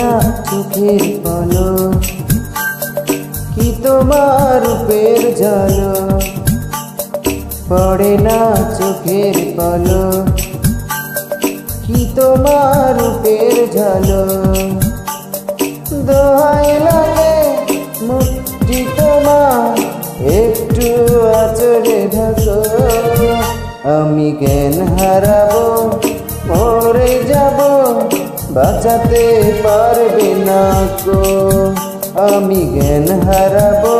না চোখের পলক, কি তোমার রূপের ঝলক। পড়ে না চোখের পলক, কি তোমার রূপের ঝলক। দোহাই লাগে মুক্তি তোমার, একটু আঁচলে ঢাকো। আমি জ্ঞান হারাবো, মরে যাব, বাঁচাতে পারবে না কো। আমি জ্ঞান হারাবো,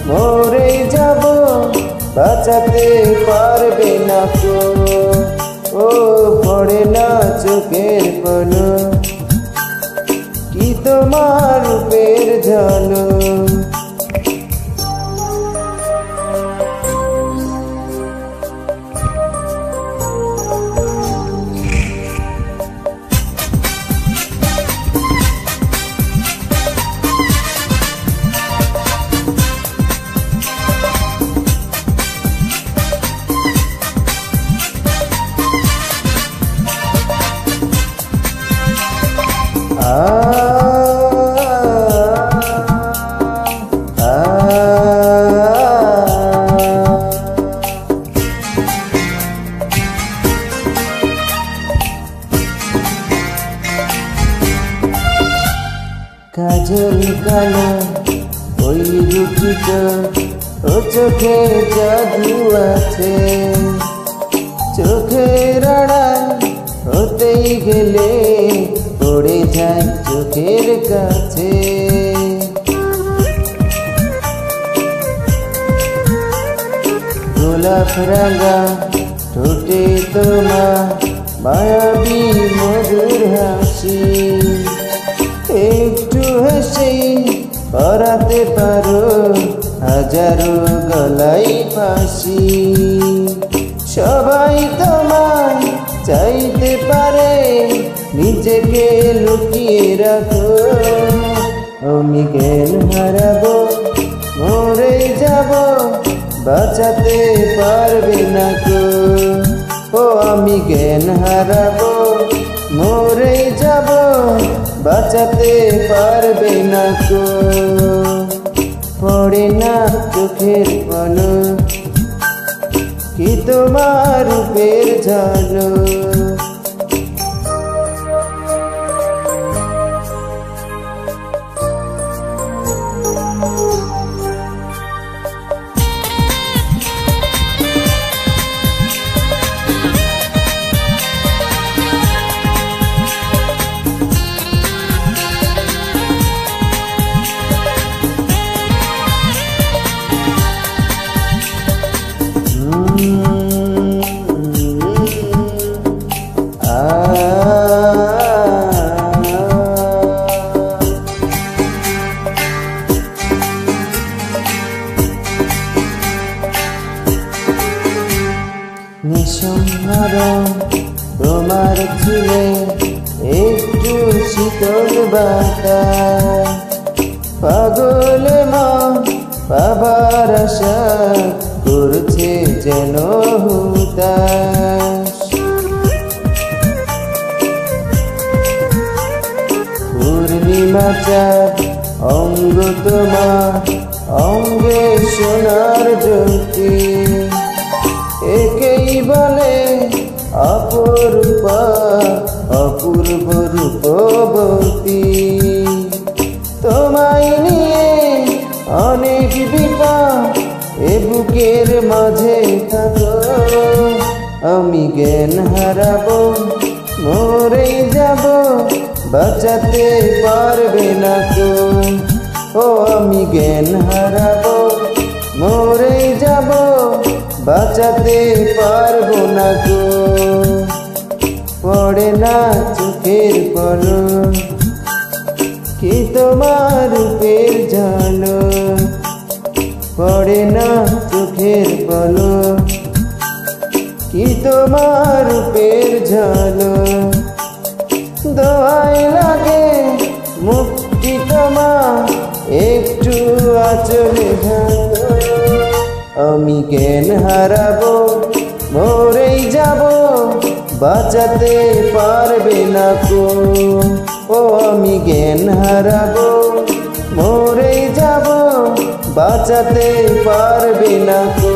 মরে যাব, বাঁচাতে পারবে না কো। ও পড়ে না চোখের পলক, কি তোমার রূপের ঝলক। কাজল কালো ওই রুটিটা, ও চোখে জাদু আছে। চোখের আড়াল হতেই গেলে পড়ে যায় চোখের কাছে। গোলাপ রাঙা ঠোঁটে তোমার মায়াবী মধুর হাসি। একটু হেসে পরাতে পারো হাজারো গলাই ফাঁসি। সবাই তোমায় চাইতে পারে, নিজেকে লুকিয়ে রাখো। আমি জ্ঞান হারাবো, মরে যাব, বাঁচাতে পারবে না কো। ও আমি জ্ঞান হারাবো, মরে যাব, বাঁচাতে পারবে না কো। পড়ে না চোখের পলক, কি তোমার রূপের ঝলক। নিঃসন্ধান তোমার ছিলে একটু শীতল বাতাস। পাগলে মন পাবার আশা করছে যেন হুতাশ। পূর্ণিমা চাঁদ অঙ্গ তোমার, অঙ্গে সোনার জ্যোতি। একেই বলে অপরূপা, অপূর্ব রূপবতী। তোমায় নিয়ে অনেক বিপদ, এ বুকের মাঝে থাকো। আমি জ্ঞান হারাবো, মরে যাব, বাঁচাতে পারবে না কো। ও আমি জ্ঞান হারাবো, মরে যাব, বাঁচাতে পারবো না গো। পড়ে না চোখের পলক, কি তোমার রূপের ঝলক। পড়ে না চোখের পলক, কি তোমার রূপের ঝলক। দোহাই লাগে মুক্তি তোমার, একটু আঁচলে ঢাকো। আমি জ্ঞান হারাবো, মরেই যাব, বাঁচাতে পারবে না কো। ও আমি জ্ঞান হারাবো, মরেই যাব, বাঁচাতে পারবে না কো।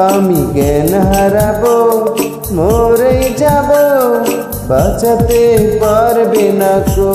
আমি জ্ঞান হারাবো, মরেই যাব, বাঁচাতে পারবে না কো।